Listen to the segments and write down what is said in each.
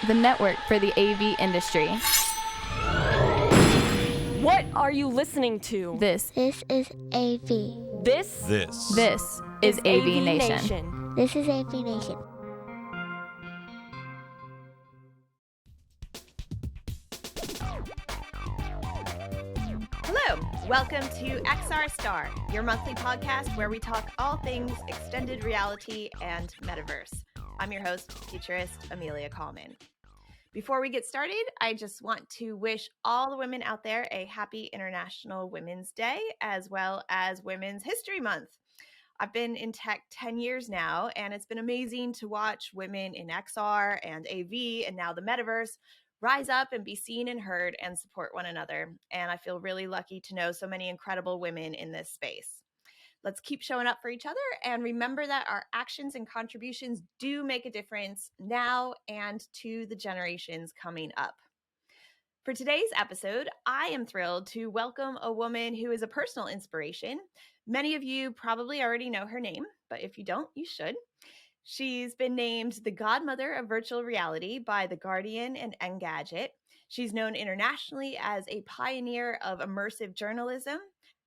the network for the AV industry. What are you listening to? This is AV. This is AVNation. This is AVNation. Hello, welcome to XR Star, your monthly podcast where we talk all things extended reality and metaverse. I'm your host, futurist Amelia Kallman. Before we get started, I just want to wish all the women out there a happy International Women's Day, as well as Women's History Month. I've been in tech 10 years now, and it's been amazing to watch women in XR and AV and now the metaverse rise up and be seen and heard and support one another. And I feel really lucky to know so many incredible women in this space. Let's keep showing up for each other and remember that our actions and contributions do make a difference now and to the generations coming up. For today's episode, I am thrilled to welcome a woman who is a personal inspiration. Many of you probably already know her name, but if you don't, you should. She's been named the Godmother of Virtual Reality by The Guardian and Engadget. She's known internationally as a pioneer of immersive journalism,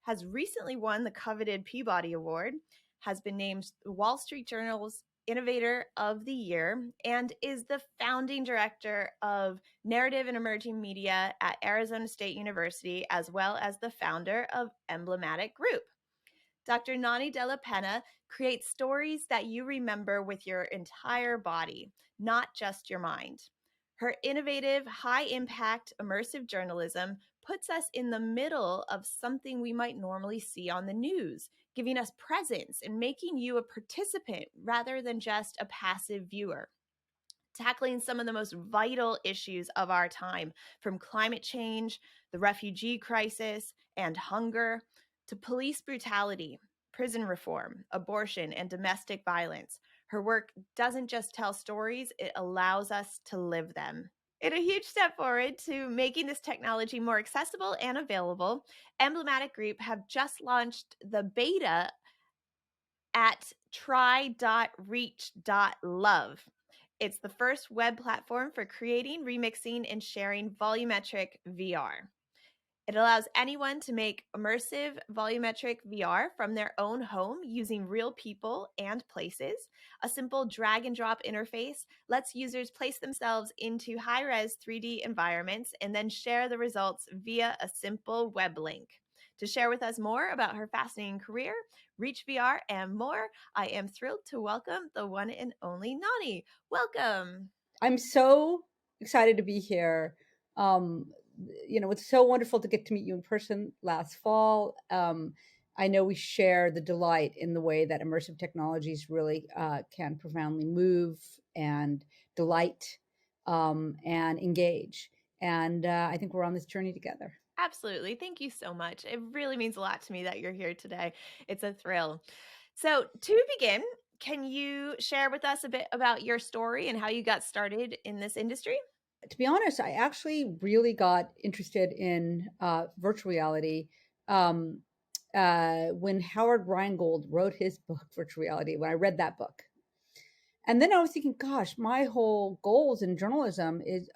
has recently won the coveted Peabody Award, has been named the Wall Street Journal's Innovator of the Year, and is the founding director of Narrative and Emerging Media at Arizona State University, as well as the founder of Emblematic Group. Dr. Nonny de la Peña creates stories that you remember with your entire body, not just your mind. Her innovative, high-impact, immersive journalism puts us in the middle of something we might normally see on the news, giving us presence and making you a participant rather than just a passive viewer. Tackling some of the most vital issues of our time, from climate change, the refugee crisis, and hunger, to police brutality, prison reform, abortion, and domestic violence. Her work doesn't just tell stories, it allows us to live them. In a huge step forward to making this technology more accessible and available, Emblematic Group have just launched the beta at try.reach.love. It's the first web platform for creating, remixing, and sharing volumetric VR. It allows anyone to make immersive volumetric VR from their own home using real people and places. A simple drag and drop interface lets users place themselves into high-res 3D environments and then share the results via a simple web link. To share with us more about her fascinating career, Reach VR, and more, I am thrilled to welcome the one and only Nonny. Welcome. I'm so excited to be here. It's so wonderful to get to meet you in person last fall. I know we share the delight in the way that immersive technologies really can profoundly move and delight and engage. And I think we're on this journey together. Absolutely. Thank you so much. It really means a lot to me that you're here today. It's a thrill. So to begin, can you share with us a bit about your story and how you got started in this industry? To be honest, I actually really got interested in virtual reality when Howard Rheingold wrote his book, Virtual Reality, when I read that book. And then I was thinking, gosh, my whole goals in journalism is,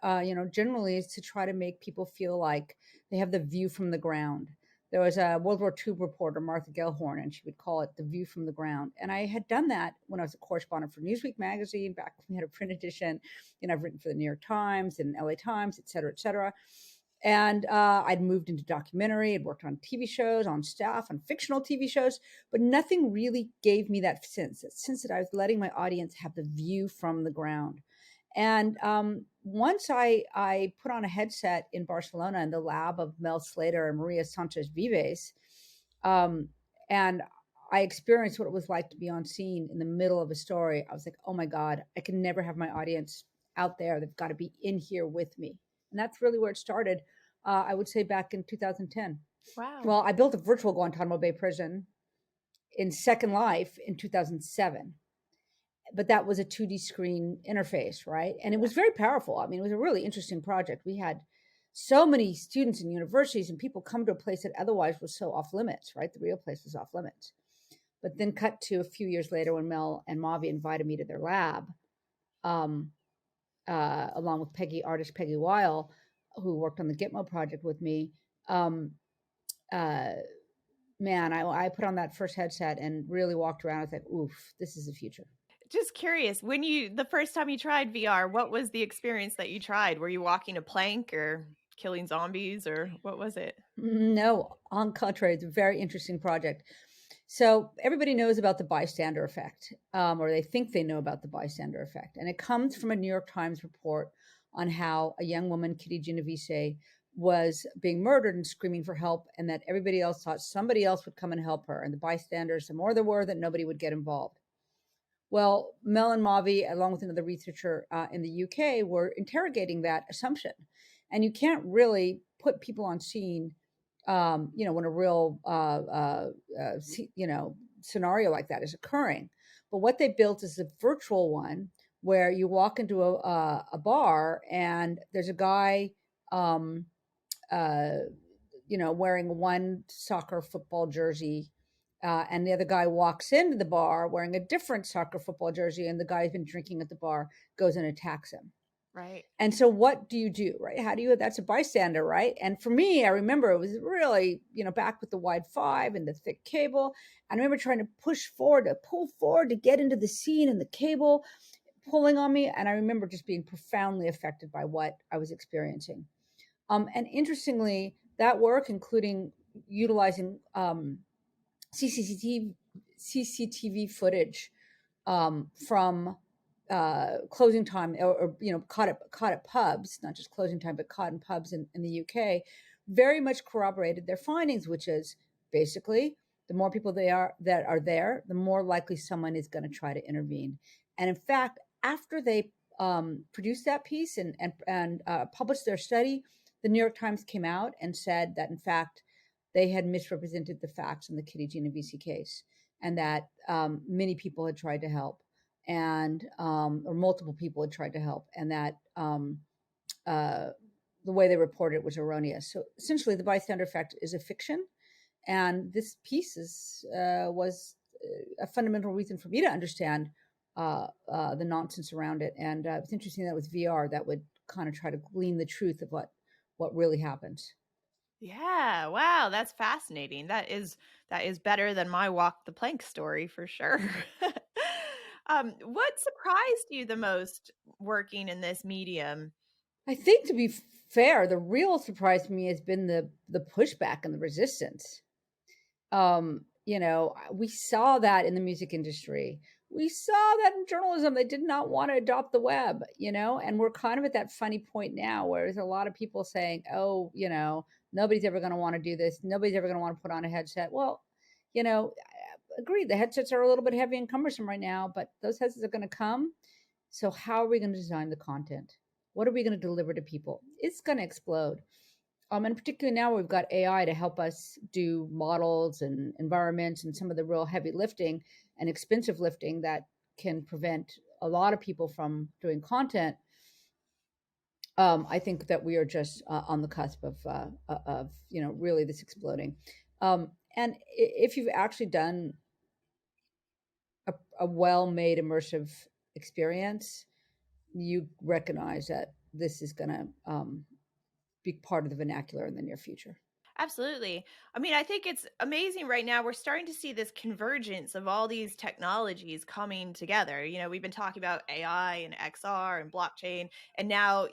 generally is to try to make people feel like they have the view from the ground. There was a World War II reporter, Martha Gellhorn, and she would call it the view from the ground. And I had done that when I was a correspondent for Newsweek magazine, back when we had a print edition. I've written for the New York Times and LA Times, et cetera, et cetera. And I'd moved into documentary, I'd worked on TV shows, on staff, on fictional TV shows, but nothing really gave me that sense that I was letting my audience have the view from the ground. And once I put on a headset in Barcelona in the lab of Mel Slater and Maria Sanchez Vives, and I experienced what it was like to be on scene in the middle of a story. I was like, oh my God, I can never have my audience out there. They've got to be in here with me. And that's really where it started, I would say back in 2010. Wow. Well, I built a virtual Guantanamo Bay prison in Second Life in 2007. But that was a 2D screen interface, right? And it was very powerful. I mean, it was a really interesting project. We had so many students in universities and people come to a place that otherwise was so off limits, right? The real place was off limits. But then cut to a few years later when Mel and Mavi invited me to their lab. along with artist Peggy Weil, who worked on the Gitmo project with me. Man, I put on that first headset and really walked around. I was like, oof, this is the future. Just curious, the first time you tried VR, what was the experience that you tried? Were you walking a plank or killing zombies, or what was it? No, on contrary, it's a very interesting project. So everybody knows about the bystander effect, or they think they know about the bystander effect. And it comes from a New York Times report on how a young woman, Kitty Genovese, was being murdered and screaming for help, and that everybody else thought somebody else would come and help her. And the bystanders, the more there were, that nobody would get involved. Well, Mel and Mavi, along with another researcher in the UK, were interrogating that assumption. And you can't really put people on scene, when a real, scenario like that is occurring. But what they built is a virtual one where you walk into a bar and there's a guy, wearing one soccer football jersey. And the other guy walks into the bar wearing a different soccer football jersey, and the guy who's been drinking at the bar goes and attacks him. Right. And so what do you do, right? That's a bystander, right? And for me, I remember it was really, back with the wide 5 and the thick cable. And I remember trying to pull forward to get into the scene, and the cable pulling on me. And I remember just being profoundly affected by what I was experiencing. And interestingly, that work, including utilizing CCTV footage from closing time, or caught at pubs, not just closing time, but caught in pubs in the UK, very much corroborated their findings, which is basically the more people that are there, the more likely someone is going to try to intervene. And in fact, after they produced that piece and published their study, the New York Times came out and said that, in fact, they had misrepresented the facts in the Kitty Genovese case, and that many people had tried to help, and or multiple people had tried to help, and that the way they reported it was erroneous. So essentially, the bystander effect is a fiction, and this piece was a fundamental reason for me to understand the nonsense around it. And it's interesting that with VR, that would kind of try to glean the truth of what really happens. Yeah, wow, that's fascinating. That is better than my walk the plank story for sure. What surprised you the most working in this medium? I think, to be fair, the real surprise to me has been the pushback and the resistance. We saw that in the music industry. We saw that in journalism. They did not want to adopt the web, and we're kind of at that funny point now where there's a lot of people saying, oh, nobody's ever going to want to do this. Nobody's ever going to want to put on a headset. Well, agreed. The headsets are a little bit heavy and cumbersome right now, but those headsets are going to come. So how are we going to design the content? What are we going to deliver to people? It's going to explode. And particularly now we've got AI to help us do models and environments and some of the real heavy lifting and expensive lifting that can prevent a lot of people from doing content. I think that we are just on the cusp of really this exploding. And if you've actually done a well-made immersive experience, you recognize that this is going to be part of the vernacular in the near future. Absolutely. I mean, I think it's amazing right now. We're starting to see this convergence of all these technologies coming together. We've been talking about AI and XR and blockchain, and now,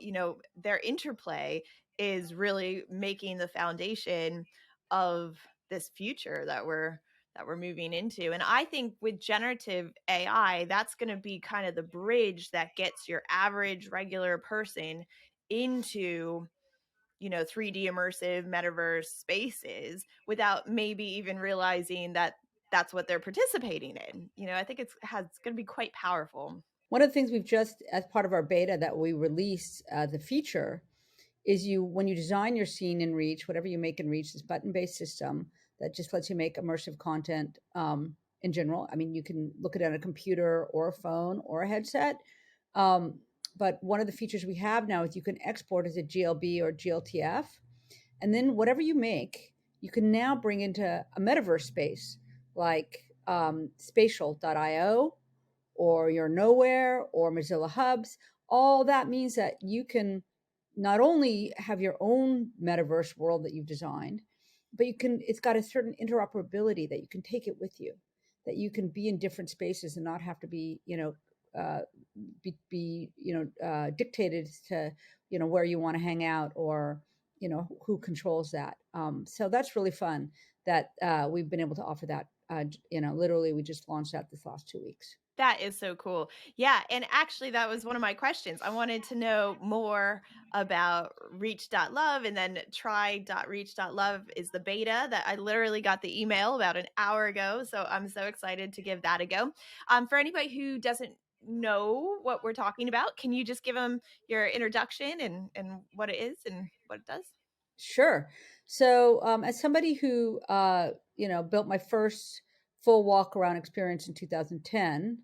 their interplay is really making the foundation of this future that we're moving into. And I think with generative AI, that's going to be kind of the bridge that gets your average regular person into 3D immersive metaverse spaces without maybe even realizing that that's what they're participating in. I think it's going to be quite powerful. One of the things we've just, as part of our beta that we released, the feature is when you design your scene in Reach, whatever you make in Reach, this button-based system that just lets you make immersive content in general. I mean, you can look at it on a computer or a phone or a headset. But one of the features we have now is you can export as a GLB or GLTF. And then whatever you make, you can now bring into a metaverse space like spatial.io or your Nowhere or Mozilla Hubs. all that means that you can not only have your own metaverse world that you've designed, but it's got a certain interoperability that you can take it with you, that you can be in different spaces and not have to be, dictated to, where you want to hang out or, who controls that. So that's really fun that we've been able to offer that. Literally, we just launched that this last 2 weeks. That is so cool. Yeah. And actually, that was one of my questions. I wanted to know more about reach.love, and then try.reach.love is the beta that I literally got the email about an hour ago. So I'm so excited to give that a go. For anybody who doesn't know what we're talking about, can you just give them your introduction and what it is and what it does? Sure. So as somebody who, built my first full walk around experience in 2010,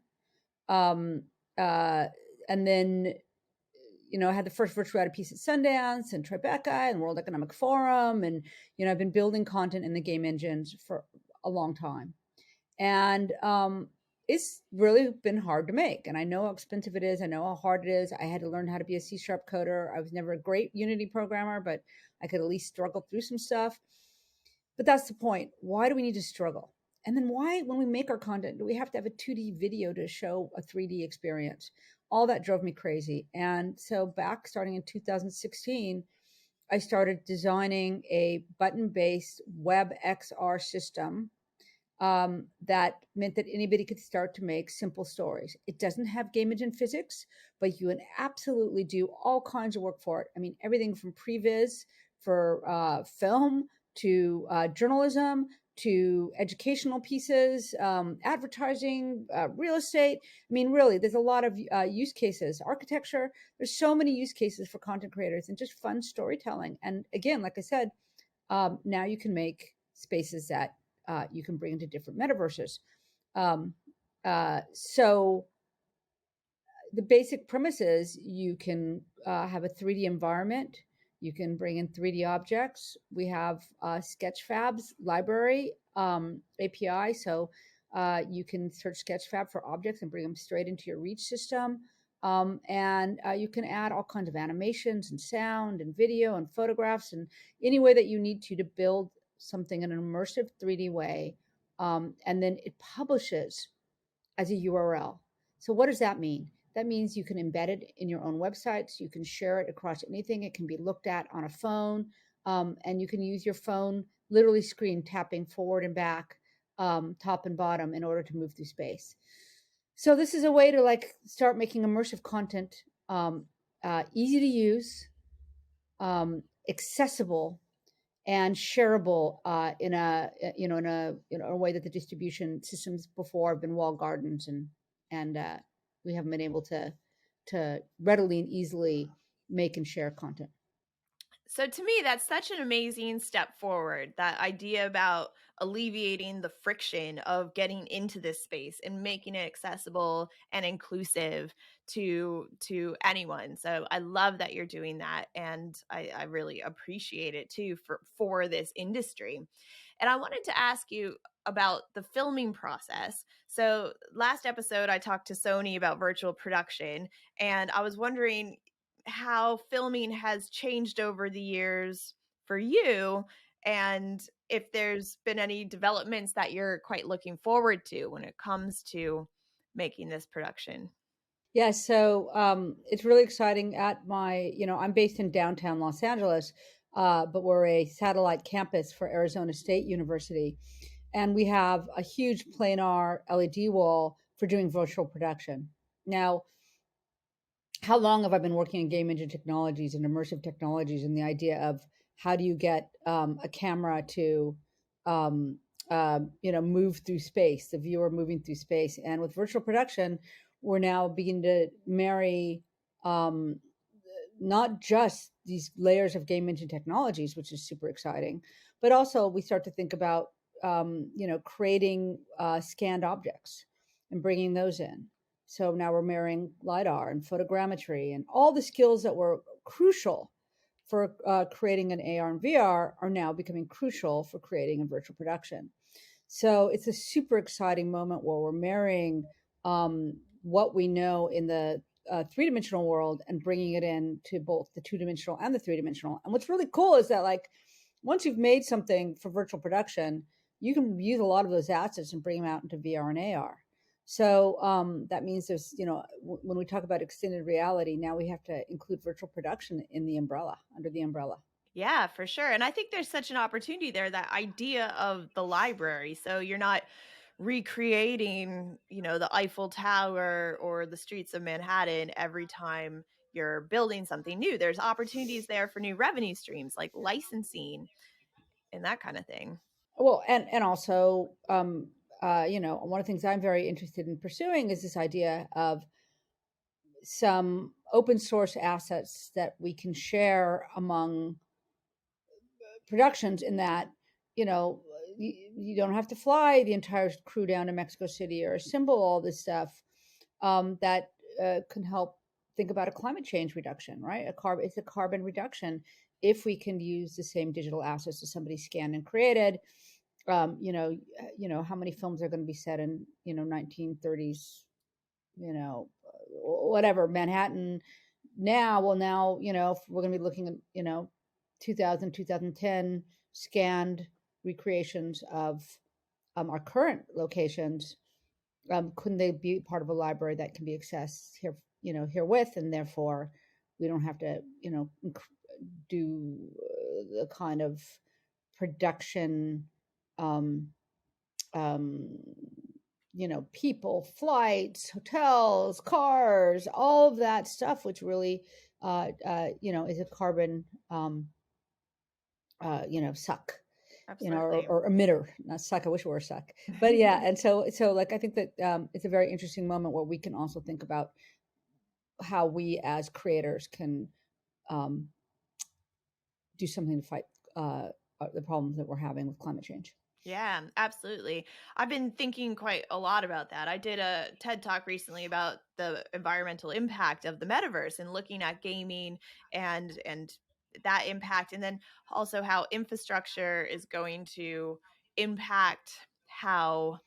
and then, I had the first virtual reality piece at Sundance and Tribeca and World Economic Forum. And, I've been building content in the game engines for a long time. And it's really been hard to make. And I know how expensive it is. I know how hard it is. I had to learn how to be a C# coder. I was never a great Unity programmer, but I could at least struggle through some stuff. But that's the point. Why do we need to struggle? And then why, when we make our content, do we have to have a 2D video to show a 3D experience? All that drove me crazy. And so starting in 2016, I started designing a button-based web XR system that meant that anybody could start to make simple stories. It doesn't have game engine physics, but you can absolutely do all kinds of work for it. I mean, everything from previs for film to journalism to educational pieces, advertising, real estate. I mean, really, there's a lot of use cases. Architecture, there's so many use cases for content creators and just fun storytelling. And again, like I said, now you can make spaces that you can bring into different metaverses. So the basic premise is you can have a 3D environment. You can bring in 3D objects. We have Sketchfab's library API. So you can search Sketchfab for objects and bring them straight into your Reach system. And you can add all kinds of animations and sound and video and photographs and any way that you need to build something in an immersive 3D way. And then it publishes as a URL. So what does that mean? That means you can embed it in your own websites. You can share it across anything. It can be looked at on a phone. And you can use your phone, literally screen tapping forward and back, top and bottom in order to move through space. So this is a way to start making immersive content easy to use, accessible, and shareable in a way that the distribution systems before have been walled gardens, and we haven't been able to readily and easily make and share content. So to me, that's such an amazing step forward, that idea about alleviating the friction of getting into this space and making it accessible and inclusive to anyone. So I love that you're doing that. And I really appreciate it too for this industry. And I wanted to ask you about the filming process. So last episode, I talked to Sony about virtual production, and I was wondering how filming has changed over the years for you, and if there's been any developments that you're quite looking forward to when it comes to making this production. Yeah, so it's really exciting. I'm based in downtown Los Angeles, but we're a satellite campus for Arizona State University. And we have a huge planar LED wall for doing virtual production. Now, how long have I been working in game engine technologies and immersive technologies, and the idea of how do you get a camera to move through space, the viewer moving through space. And with virtual production, we're now beginning to marry not just these layers of game engine technologies, which is super exciting, but also we start to think about creating scanned objects and bringing those in. So now we're marrying LiDAR and photogrammetry, and all the skills that were crucial for creating an AR and VR are now becoming crucial for creating a virtual production. So it's a super exciting moment where we're marrying what we know in the three-dimensional world and bringing it in to both the two-dimensional and the three-dimensional. And what's really cool is that, like, once you've made something for virtual production, you can use a lot of those assets and bring them out into VR and AR. So that means there's, when we talk about extended reality, now we have to include virtual production in the umbrella, under the umbrella. Yeah, for sure. And I think there's such an opportunity there, that idea of the library. So you're not recreating, the Eiffel Tower or the streets of Manhattan every time you're building something new. There's opportunities there for new revenue streams like licensing and that kind of thing. Well, and also, one of the things I'm very interested in pursuing is this idea of some open source assets that we can share among productions, in that, you don't have to fly the entire crew down to Mexico City or assemble all this stuff that can help think about a climate change reduction, right? It's a carbon reduction if we can use the same digital assets that somebody scanned and created. How many films are going to be set in 1930s, whatever, Manhattan now. Well, now, if we're going to be looking at 2000, 2010 scanned recreations of our current locations, couldn't they be part of a library that can be accessed herewith, and therefore we don't have to do the kind of production people, flights, hotels, cars, all of that stuff, which really is a carbon suck. Absolutely. Or emitter, not suck. I wish it were suck, but yeah. And so like, I think that it's a very interesting moment where we can also think about how we as creators can do something to fight the problems that we're having with climate change. Yeah, absolutely. I've been thinking quite a lot about that. I did a TED talk recently about the environmental impact of the metaverse and looking at gaming and that impact, and then also how infrastructure is going to impact how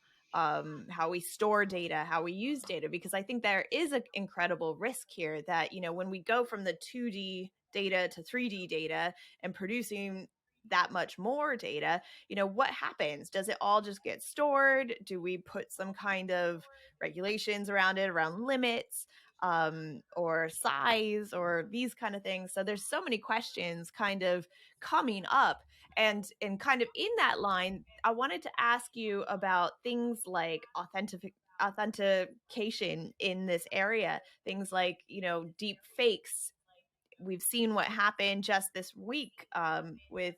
we store data, how we use data, because I think there is an incredible risk here that, when we go from the 2D data to 3D data and producing that much more data, what happens? Does it all just get stored? Do we put some kind of regulations around it, around limits, or size, or these kind of things? So there's so many questions kind of coming up. And kind of in that line, I wanted to ask you about things like authentication in this area, things like, deep fakes. We've seen what happened just this week with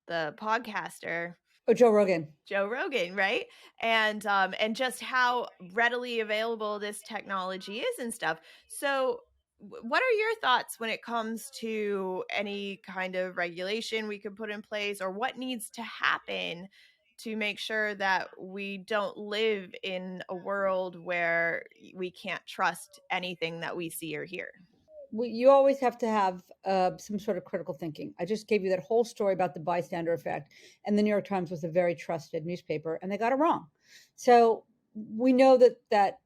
the podcaster Joe Rogan, right? And just how readily available this technology is and stuff. So what are your thoughts when it comes to any kind of regulation we could put in place, or what needs to happen to make sure that we don't live in a world where we can't trust anything that we see or hear? You always have to have some sort of critical thinking. I just gave you that whole story about the bystander effect, and the New York Times was a very trusted newspaper, and they got it wrong. So we know that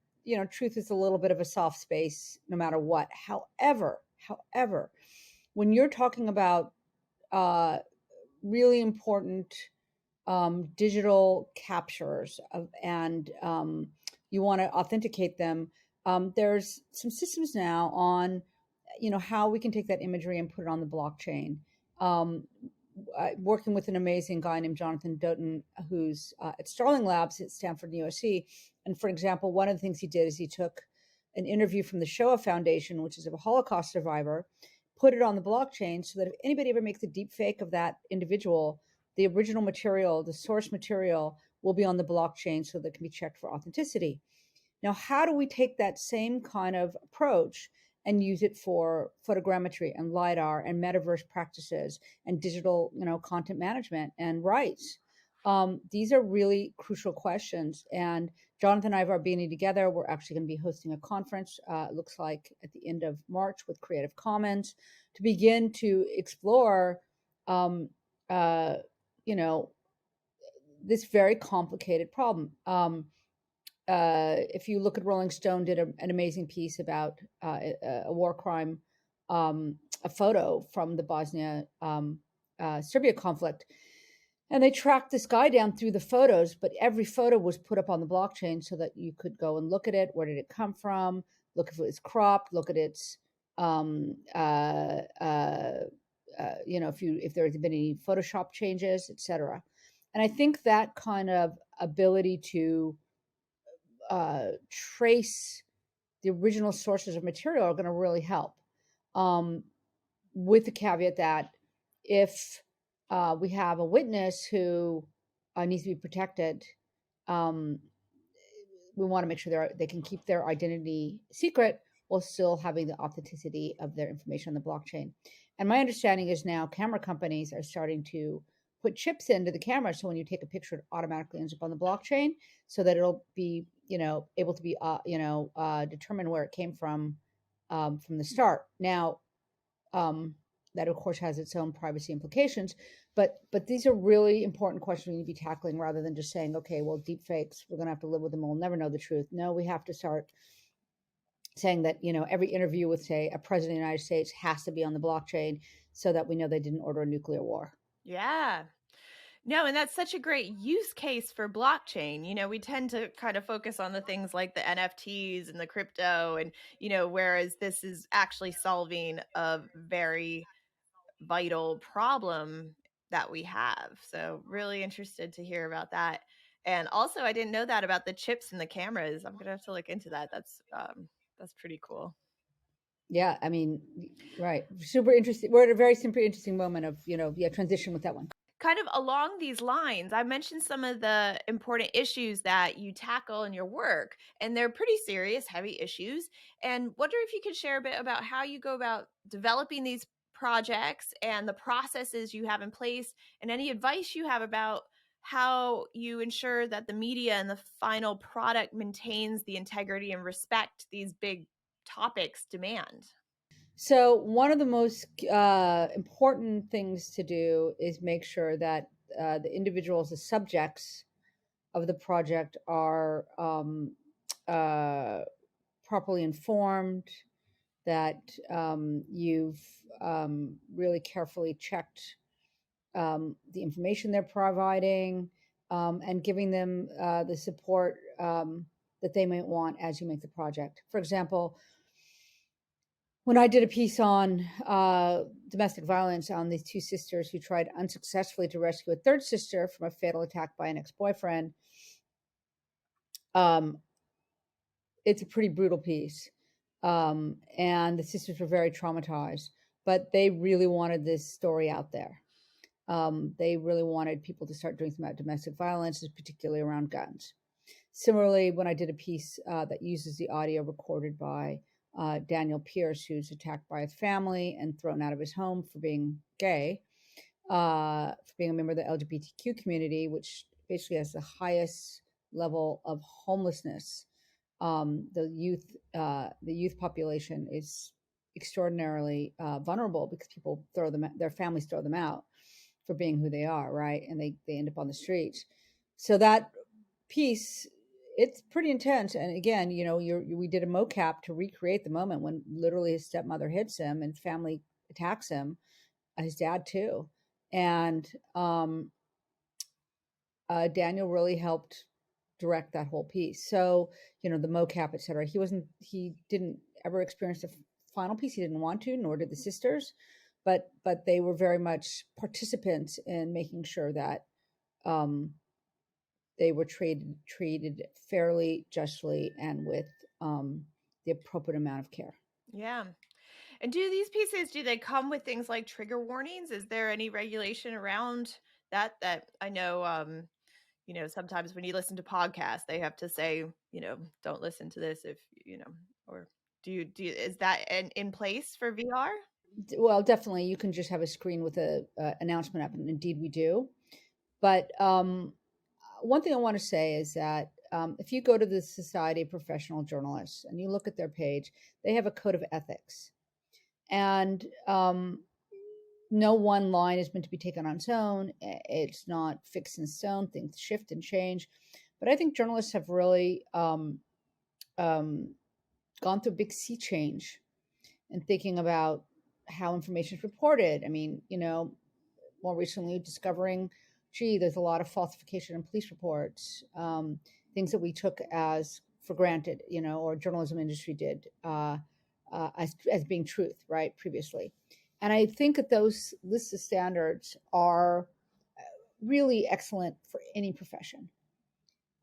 truth is a little bit of a soft space, no matter what. However, when you're talking about really important digital captures and you want to authenticate them, there's some systems now on how we can take that imagery and put it on the blockchain. Working with an amazing guy named Jonathan Doughton, who's at Starling Labs at Stanford and USC. And for example, one of the things he did is he took an interview from the Shoah Foundation, which is a Holocaust survivor, put it on the blockchain so that if anybody ever makes a deep fake of that individual, the original material, the source material, will be on the blockchain so that it can be checked for authenticity. Now, how do we take that same kind of approach and use it for photogrammetry and LiDAR and metaverse practices and digital, content management and rights? These are really crucial questions. And Jonathan and I are being together. We're actually going to be hosting a conference, it looks like at the end of March, with Creative Commons, to begin to explore, this very complicated problem. if you look at Rolling Stone, did an amazing piece about a war crime, a photo from the Bosnia Serbia conflict. And they tracked this guy down through the photos, but every photo was put up on the blockchain so that you could go and look at it. Where did it come from? Look if it was cropped. Look at its, if there had been any Photoshop changes, etc. And I think that kind of ability to trace the original sources of material are going to really help. With the caveat that if we have a witness who needs to be protected, we want to make sure they can keep their identity secret while still having the authenticity of their information on the blockchain. And my understanding is now camera companies are starting to put chips into the camera, so when you take a picture, it automatically ends up on the blockchain, so that it'll be able to be determine where it came from the start. Now, that of course has its own privacy implications, but these are really important questions we need to be tackling, rather than just saying, okay, well, deep fakes, we're going to have to live with them, we'll never know the truth. No, we have to start saying that every interview with, say, a president of the United States has to be on the blockchain, so that we know they didn't order a nuclear war. Yeah. No, and that's such a great use case for blockchain. We tend to kind of focus on the things like the NFTs and the crypto, and, whereas this is actually solving a very vital problem that we have. So really interested to hear about that. And also, I didn't know that about the chips in the cameras. I'm going to have to look into that. That's pretty cool. Yeah, I mean, right. Super interesting. We're at a very super interesting moment of, transition with that one. Kind of along these lines, I mentioned some of the important issues that you tackle in your work, and they're pretty serious, heavy issues. And wonder if you could share a bit about how you go about developing these projects and the processes you have in place, and any advice you have about how you ensure that the media and the final product maintains the integrity and respect these big topics demand. So one of the most important things to do is make sure that the individuals, the subjects of the project, are properly informed, that you've really carefully checked the information they're providing, and giving them the support that they might want as you make the project. For example, when I did a piece on domestic violence, on these two sisters who tried unsuccessfully to rescue a third sister from a fatal attack by an ex-boyfriend, it's a pretty brutal piece. And the sisters were very traumatized, but they really wanted this story out there. They really wanted people to start doing something about domestic violence, particularly around guns. Similarly, when I did a piece that uses the audio recorded by Daniel Pierce, who's attacked by his family and thrown out of his home for being gay, for being a member of the LGBTQ community, which basically has the highest level of homelessness. The youth population is extraordinarily vulnerable, because people their families throw them out for being who they are, right? And they end up on the streets. So that piece, it's pretty intense. And again, we did a mocap to recreate the moment when literally his stepmother hits him and family attacks him, his dad too. And Daniel really helped direct that whole piece. So, the mocap, etc. He didn't ever experience the final piece. He didn't want to, nor did the sisters, but they were very much participants in making sure that they were treated fairly, justly, and with the appropriate amount of care. Yeah. And do these pieces, do they come with things like trigger warnings? Is there any regulation around that I know, sometimes when you listen to podcasts, they have to say, don't listen to this if, or do you is that in place for VR? Well, definitely. You can just have a screen with a announcement up, and indeed we do. But one thing I want to say is that if you go to the Society of Professional Journalists and you look at their page, they have a code of ethics. And no one line is meant to be taken on its own. It's not fixed in stone. Things shift and change. But I think journalists have really um, gone through a big sea change in thinking about how information is reported. I mean, more recently discovering, gee, there's a lot of falsification in police reports, things that we took as for granted, or journalism industry did as being truth, right, previously. And I think that those lists of standards are really excellent for any profession,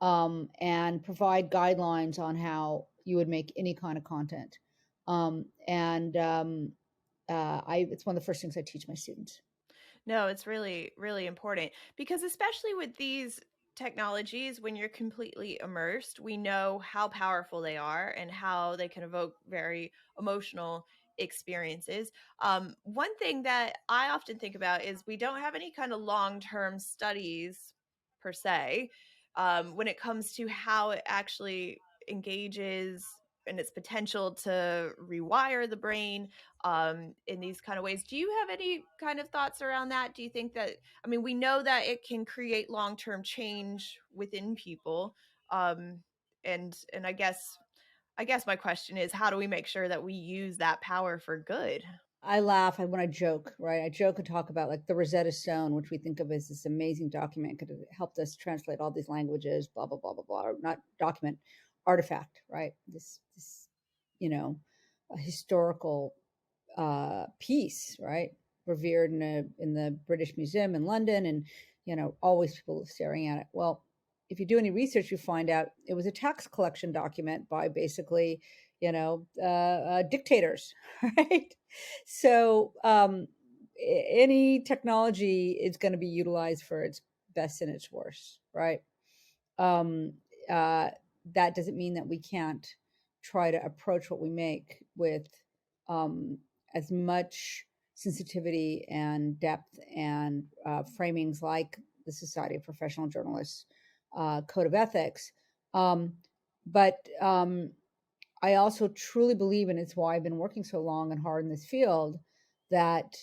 and provide guidelines on how you would make any kind of content. And it's one of the first things I teach my students. No, it's really, really important because especially with these technologies, when you're completely immersed, we know how powerful they are and how they can evoke very emotional experiences. One thing that I often think about is we don't have any kind of long-term studies per se, when it comes to how it actually engages and its potential to rewire the brain in these kind of ways. Do you have any kind of thoughts around that? Do you think that, I mean, we know that it can create long-term change within people. And I guess my question is, how do we make sure that we use that power for good? I laugh when I joke, right? I joke and talk about like the Rosetta Stone, which we think of as this amazing document, could have helped us translate all these languages, blah, blah, blah, blah, blah, or not document, artifact, right? This, a historical piece, right? Revered in the British Museum in London, and always people staring at it. Well, if you do any research, you find out it was a tax collection document by basically, dictators, right? So any technology is going to be utilized for its best and its worst, right? Um, uh, that doesn't mean that we can't try to approach what we make with as much sensitivity and depth and framings like the Society of Professional Journalists Code of Ethics. But I also truly believe, and it's why I've been working so long and hard in this field, that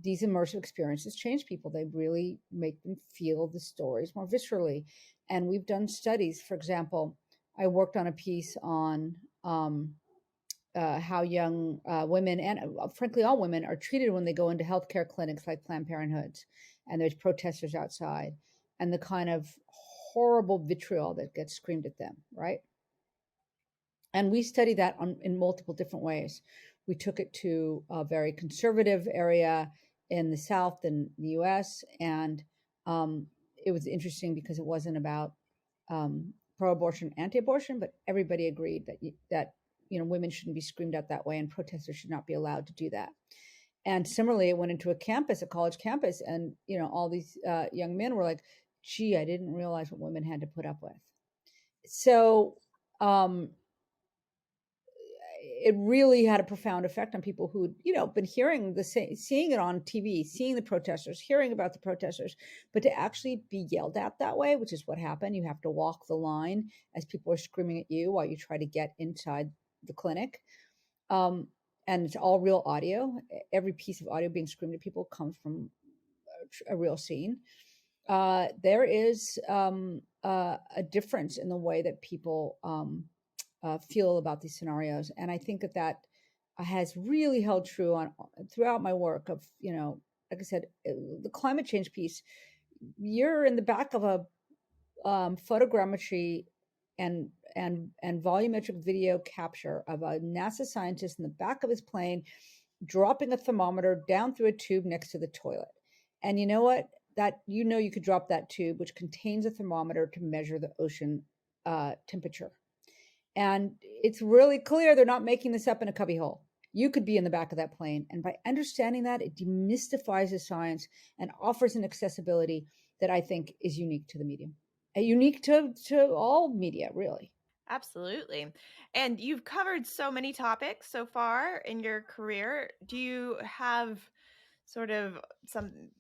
these immersive experiences change people. They really make them feel the stories more viscerally. And we've done studies. For example, I worked on a piece on how young women, and frankly all women, are treated when they go into healthcare clinics like Planned Parenthoods, and there's protesters outside, and the kind of horrible vitriol that gets screamed at them, right? And we studied that in multiple different ways. We took it to a very conservative area in the South in the US. And it was interesting because it wasn't about pro-abortion, anti-abortion, but everybody agreed that women shouldn't be screamed at that way, and protesters should not be allowed to do that. And similarly, it went into a college campus, and all these young men were like, gee, I didn't realize what women had to put up with. So it really had a profound effect on people who'd, been hearing seeing it on TV, seeing the protesters, hearing about the protesters, but to actually be yelled at that way, which is what happened. You have to walk the line as people are screaming at you while you try to get inside the clinic. And it's all real audio. Every piece of audio being screamed at people comes from a real scene. There is a difference in the way that people feel about these scenarios. And I think that has really held true throughout my work of, like I said, the climate change piece. You're in the back of a photogrammetry and volumetric video capture of a NASA scientist in the back of his plane, dropping a thermometer down through a tube next to the toilet. And you know what? You could drop that tube, which contains a thermometer, to measure the ocean temperature. And it's really clear they're not making this up in a cubbyhole. You could be in the back of that plane. And by understanding that, it demystifies the science and offers an accessibility that I think is unique to the medium, unique to all media, really. Absolutely. And you've covered so many topics so far in your career. Do you have sort of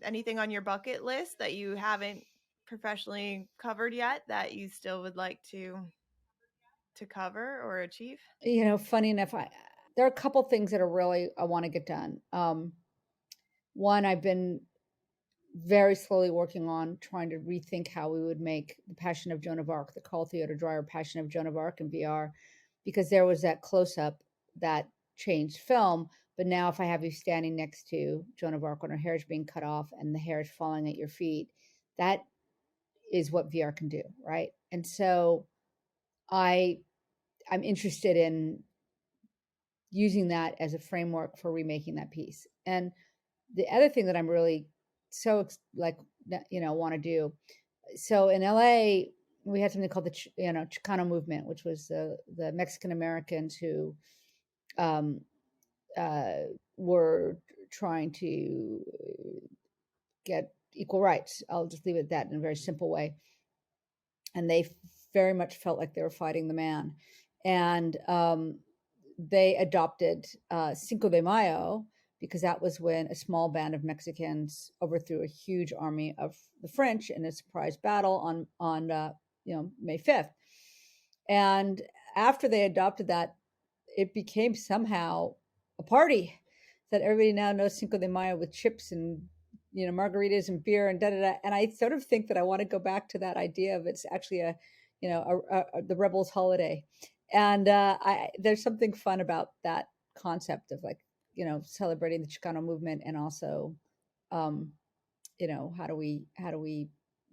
anything on your bucket list that you haven't professionally covered yet that you still would like to cover or achieve? Funny enough, there are a couple things that are really I want to get done. One, I've been very slowly working on trying to rethink how we would make the Passion of Joan of Arc, the Carl Theodor Dreyer Passion of Joan of Arc in VR, because there was that close-up that changed film. But now if I have you standing next to Joan of Arc when her hair is being cut off and the hair is falling at your feet, that is what VR can do, right? And so I'm interested in using that as a framework for remaking that piece. And the other thing that I'm really so want to do. So in LA, we had something called the Chicano movement, which was the Mexican Americans who were trying to get equal rights. I'll just leave it at that in a very simple way. And they very much felt like they were fighting the man. And they adopted Cinco de Mayo, because that was when a small band of Mexicans overthrew a huge army of the French in a surprise battle on May 5th. And after they adopted that, it became somehow a party that everybody now knows Cinco de Mayo with chips and margaritas and beer and da-da-da. And I sort of think that I want to go back to that idea of it's actually the rebels' holiday. And there's something fun about that concept of celebrating the Chicano movement, and also, how do we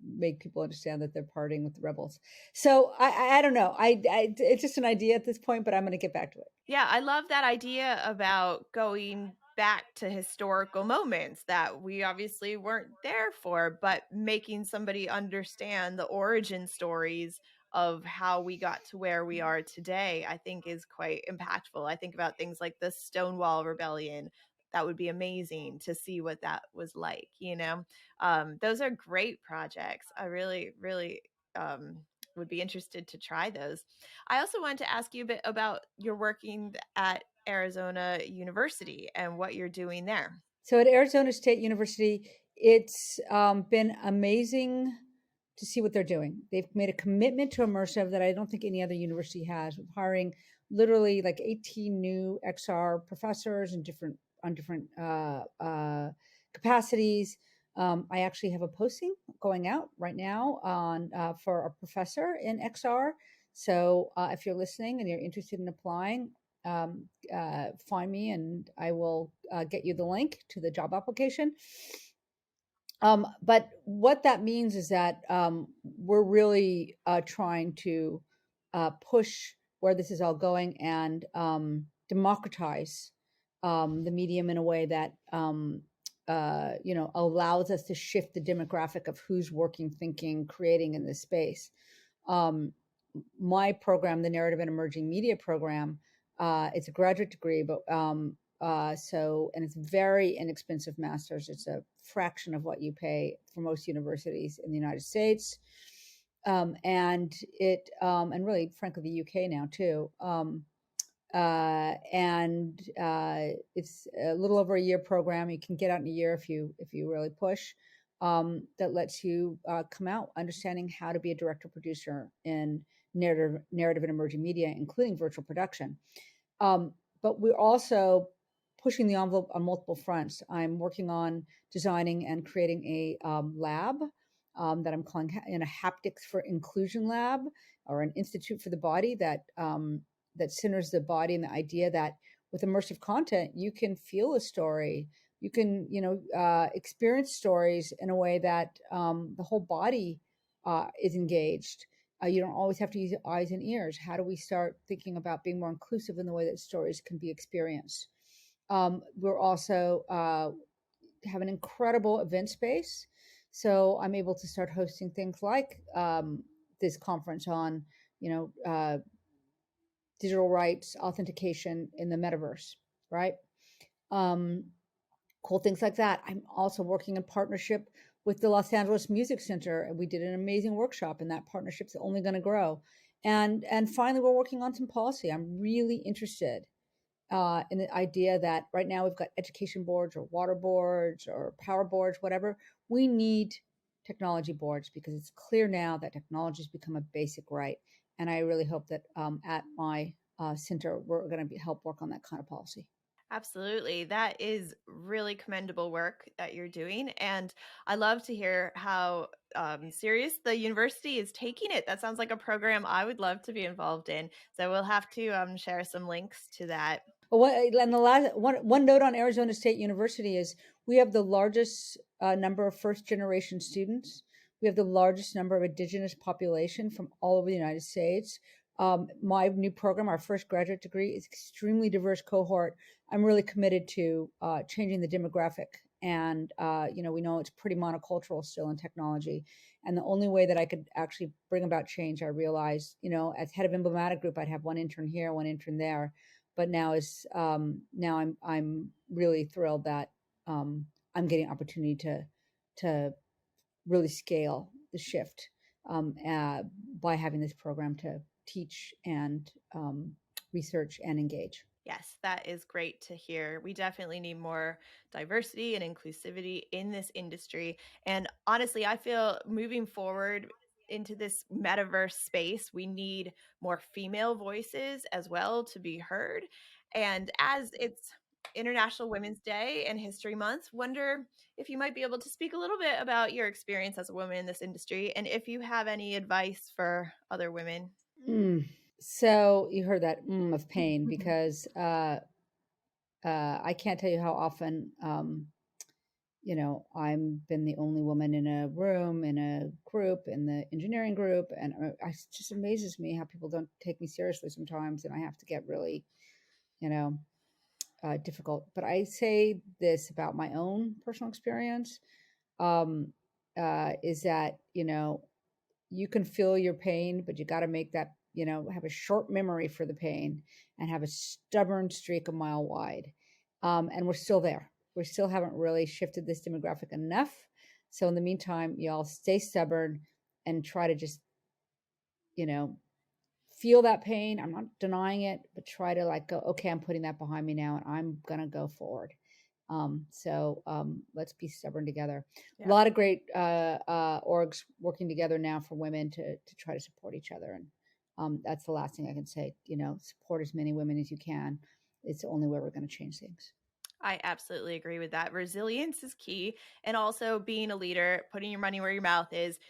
make people understand that they're partying with the rebels? So I don't know. It's just an idea at this point, but I'm going to get back to it. Yeah, I love that idea about going back to historical moments that we obviously weren't there for, but making somebody understand the origin stories of how we got to where we are today, I think is quite impactful. I think about things like the Stonewall Rebellion. That would be amazing to see what that was like, Those are great projects. I really, really would be interested to try those. I also wanted to ask you a bit about your working at Arizona University and what you're doing there. So at Arizona State University, it's been amazing to see what they're doing. They've made a commitment to immersive that I don't think any other university has, with hiring literally like 18 new XR professors on different capacities. I actually have a posting going out right now on for a professor in XR. So if you're listening and you're interested in applying, find me and I will get you the link to the job application. But what that means is that we're really trying to push where this is all going and democratize the medium in a way that allows us to shift the demographic of who's working, thinking, creating in this space. My program, the Narrative and Emerging Media program, it's a graduate degree, but and it's very inexpensive master's. It's a fraction of what you pay for most universities in the United States, and really, frankly, the UK now too. It's a little over a year program. You can get out in a year if you really push. That lets you come out understanding how to be a director producer in narrative and emerging media, including virtual production. But we're also pushing the envelope on multiple fronts. I'm working on designing and creating a lab that I'm calling a Haptics for Inclusion lab, or an institute for the body that centers the body, and the idea that with immersive content, you can feel a story. You can, experience stories in a way that the whole body is engaged. You don't always have to use eyes and ears. How do we start thinking about being more inclusive in the way that stories can be experienced? We're also have an incredible event space. So I'm able to start hosting things like this conference on, digital rights authentication in the metaverse, right? Cool things like that. I'm also working in partnership with the Los Angeles Music Center, and we did an amazing workshop, and that partnership's only going to grow. And finally, we're working on some policy. I'm really interested in the idea that right now we've got education boards or water boards or power boards, whatever. We need technology boards, because it's clear now that technology has become a basic right. And I really hope that at my center, we're going to help work on that kind of policy. Absolutely. That is really commendable work that you're doing. And I love to hear how serious the university is taking it. That sounds like a program I would love to be involved in. So we'll have to share some links to that. Well, and the last one note on Arizona State University is we have the largest number of first generation students. We have the largest number of indigenous population from all over the United States. My new program, our first graduate degree, is extremely diverse cohort. I'm really committed to changing the demographic. And, we know it's pretty monocultural still in technology. And the only way that I could actually bring about change, I realized, as head of emblematic group, I'd have one intern here, one intern there. But now I'm really thrilled that I'm getting opportunity to really scale the shift by having this program to teach and research and engage. Yes, that is great to hear. We definitely need more diversity and inclusivity in this industry. And honestly, I feel moving forward into this metaverse space, we need more female voices as well to be heard. And as it's International Women's Day and History Month, wonder if you might be able to speak a little bit about your experience as a woman in this industry and if you have any advice for other women. So you heard that of pain because I can't tell you how often I've been the only woman in a room, in a group, in the engineering group, and it just amazes me how people don't take me seriously sometimes, and I have to get really, difficult. But I say this about my own personal experience, is that you can feel your pain, but you got to make that have a short memory for the pain and have a stubborn streak a mile wide. And we're still there. We still haven't really shifted this demographic enough. So in the meantime, y'all stay stubborn and try to just, feel that pain. I'm not denying it, but try to go, okay, I'm putting that behind me now and I'm going to go forward. Let's be stubborn together. Yeah. A lot of great orgs working together now for women to try to support each other. And that's the last thing I can say, support as many women as you can. It's the only way we're going to change things. I absolutely agree with that. Resilience is key. And also being a leader, putting your money where your mouth is,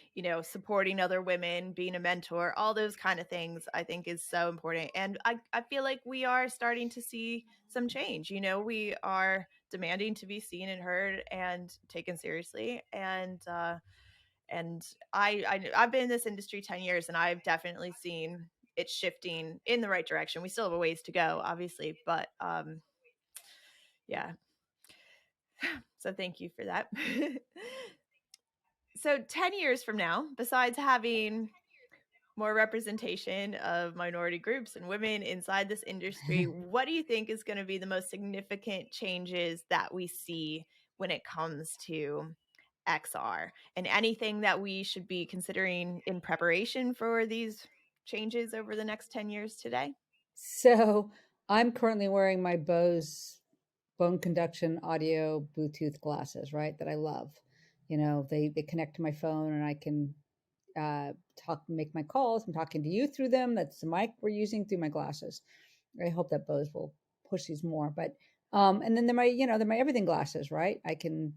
supporting other women, being a mentor, all those kind of things I think is so important. And I feel like we are starting to see some change. We are demanding to be seen and heard and taken seriously. And I've been in this industry 10 years and I've definitely seen it shifting in the right direction. We still have a ways to go, obviously, but yeah. So thank you for that. So 10 years from now, besides having more representation of minority groups and women inside this industry, what do you think is going to be the most significant changes that we see when it comes to XR, and anything that we should be considering in preparation for these changes over the next 10 years today? So I'm currently wearing my Bose bone conduction audio Bluetooth glasses, right? That I love. They connect to my phone and I can make my calls. I'm talking to you through them. That's the mic we're using through my glasses. I hope that Bose will push these more. But and then they're my everything glasses, right? I can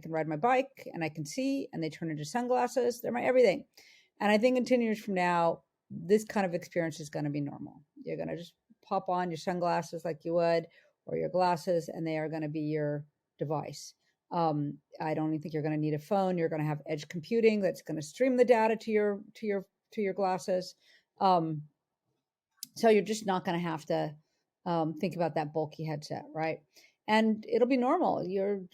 ride my bike and I can see, and they turn into sunglasses. They're my everything. And I think in 10 years from now, this kind of experience is going to be normal. You're going to just pop on your sunglasses like you would, or your glasses, and they are going to be your device. I don't even think you're going to need a phone. You're going to have edge computing that's going to stream the data to your glasses. So you're just not going to have to think about that bulky headset, right? And it'll be normal. Even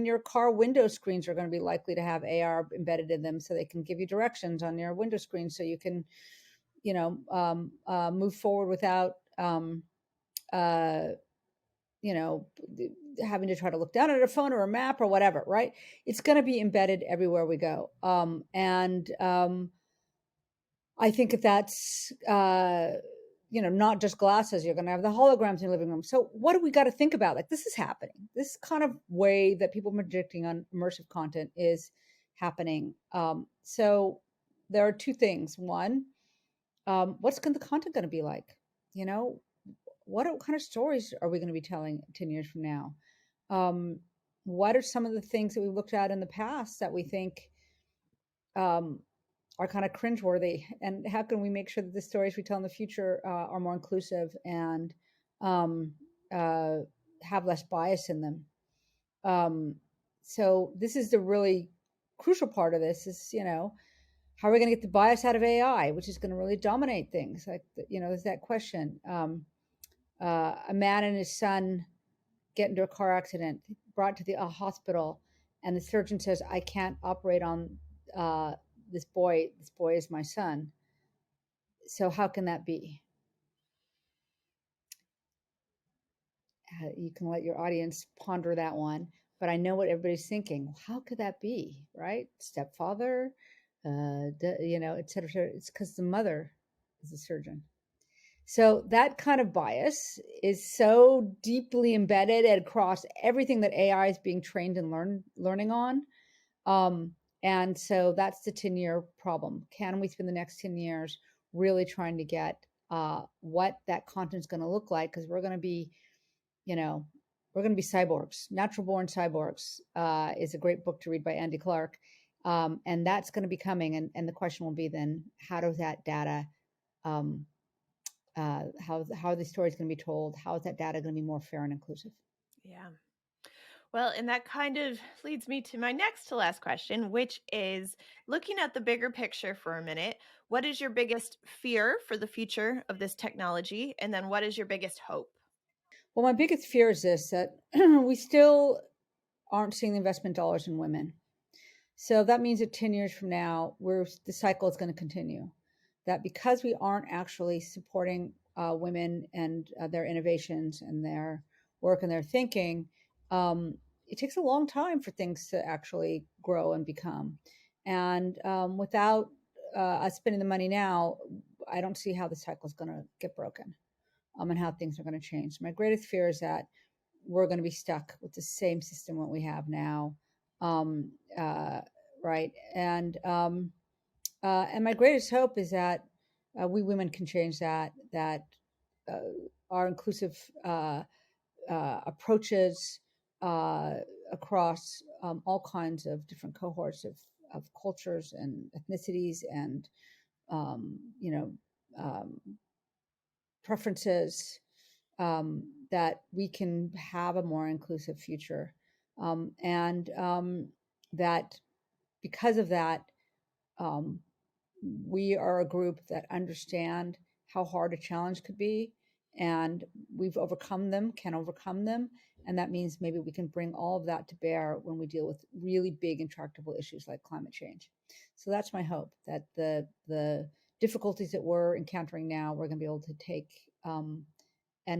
your car window screens are going to be likely to have AR embedded in them, so they can give you directions on your window screen, so you can, move forward without, having to try to look down at a phone or a map or whatever, right? It's going to be embedded everywhere we go. I think if that's, not just glasses, you're going to have the holograms in your living room. So what do we got to think about? This is happening. This kind of way that people are projecting on immersive content is happening. So there are two things. One, what's the content going to be like? what kind of stories are we going to be telling 10 years from now? What are some of the things that we looked at in the past that we think are kind of cringeworthy, and how can we make sure that the stories we tell in the future are more inclusive and have less bias in them? So this is the really crucial part of this is, how are we going to get the bias out of AI, which is going to really dominate things? Like, there's that question. A man and his son get into a car accident, brought to the hospital, and the surgeon says, I can't operate on this boy. This boy is my son. So how can that be? You can let your audience ponder that one. But I know what everybody's thinking. How could that be, right? Stepfather, et cetera, et cetera. It's because the mother is a surgeon. So that kind of bias is so deeply embedded across everything that AI is being trained and learning on. And so that's the 10-year problem. Can we spend the next 10 years really trying to get what that content is going to look like? Because we're going to be cyborgs. Natural Born Cyborgs is a great book to read by Andy Clark. And that's going to be coming. And the question will be then, how does that data, how are the stories going to be told? How is that data going to be more fair and inclusive? Yeah. Well, and that kind of leads me to my next to last question, which is looking at the bigger picture for a minute. What is your biggest fear for the future of this technology? And then what is your biggest hope? Well, my biggest fear is this, that we still aren't seeing the investment dollars in women. So that means that 10 years from now, the cycle is going to continue. That because we aren't actually supporting women and their innovations and their work and their thinking, it takes a long time for things to actually grow and become. And without us spending the money now, I don't see how the cycle is going to get broken and how things are going to change. My greatest fear is that we're going to be stuck with the same system what we have now. Right. And my greatest hope is that we women can change that our inclusive approaches across all kinds of different cohorts of cultures and ethnicities and, preferences, that we can have a more inclusive future. And that because of that, we are a group that understand how hard a challenge could be, and we've can overcome them. And that means maybe we can bring all of that to bear when we deal with really big intractable issues like climate change. So that's my hope, that the difficulties that we're encountering now, we're going to be able to take and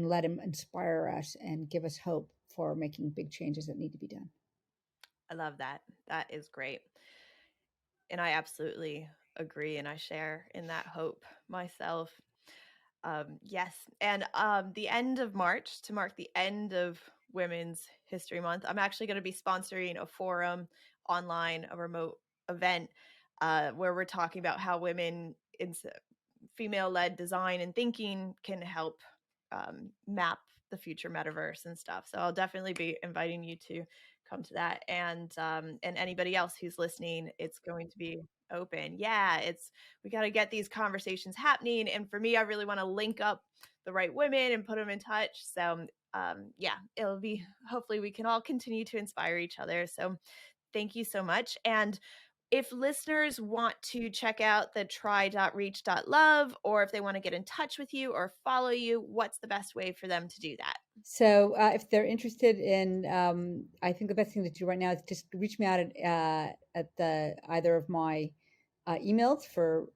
let them inspire us and give us hope for making big changes that need to be done. I love that. That is great. And I absolutely agree. And I share in that hope myself. Yes. And the end of March, to mark the end of Women's History Month, I'm actually going to be sponsoring a forum online, a remote event where we're talking about how women in female-led design and thinking can help map the future metaverse and stuff. So I'll definitely be inviting you to come to that, and anybody else who's listening. It's going to be open. Yeah, we got to get these conversations happening, and for me, I really want to link up the right women and put them in touch. So yeah, it'll be, hopefully we can all continue to inspire each other. So thank you so much. And if listeners want to check out the try.reach.love, or if they want to get in touch with you or follow you, what's the best way for them to do that? So if they're interested in, I think the best thing to do right now is just reach me out at either of my emails for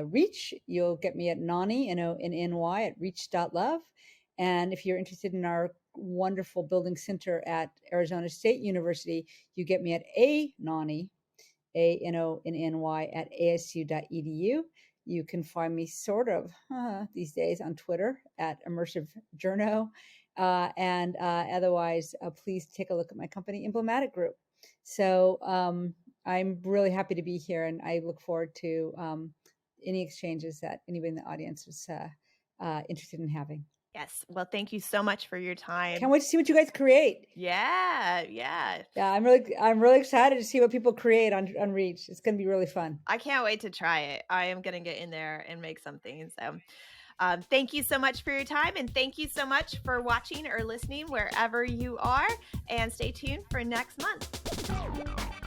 Reach. You'll get me at Nonny, N-O-N-N-Y, at reach.love. And if you're interested in our wonderful building center at Arizona State University, you get me at Nonny, ANONNY, at asu.edu. You can find me sort of these days on Twitter at Immersive Journo. And otherwise, please take a look at my company, Emblematic Group. So I'm really happy to be here, and I look forward to any exchanges that anybody in the audience is interested in having. Yes. Well, thank you so much for your time. Can't wait to see what you guys create. Yeah. Yeah, I'm really excited to see what people create on Reach. It's going to be really fun. I can't wait to try it. I am going to get in there and make something. So thank you so much for your time. And thank you so much for watching or listening wherever you are. And stay tuned for next month.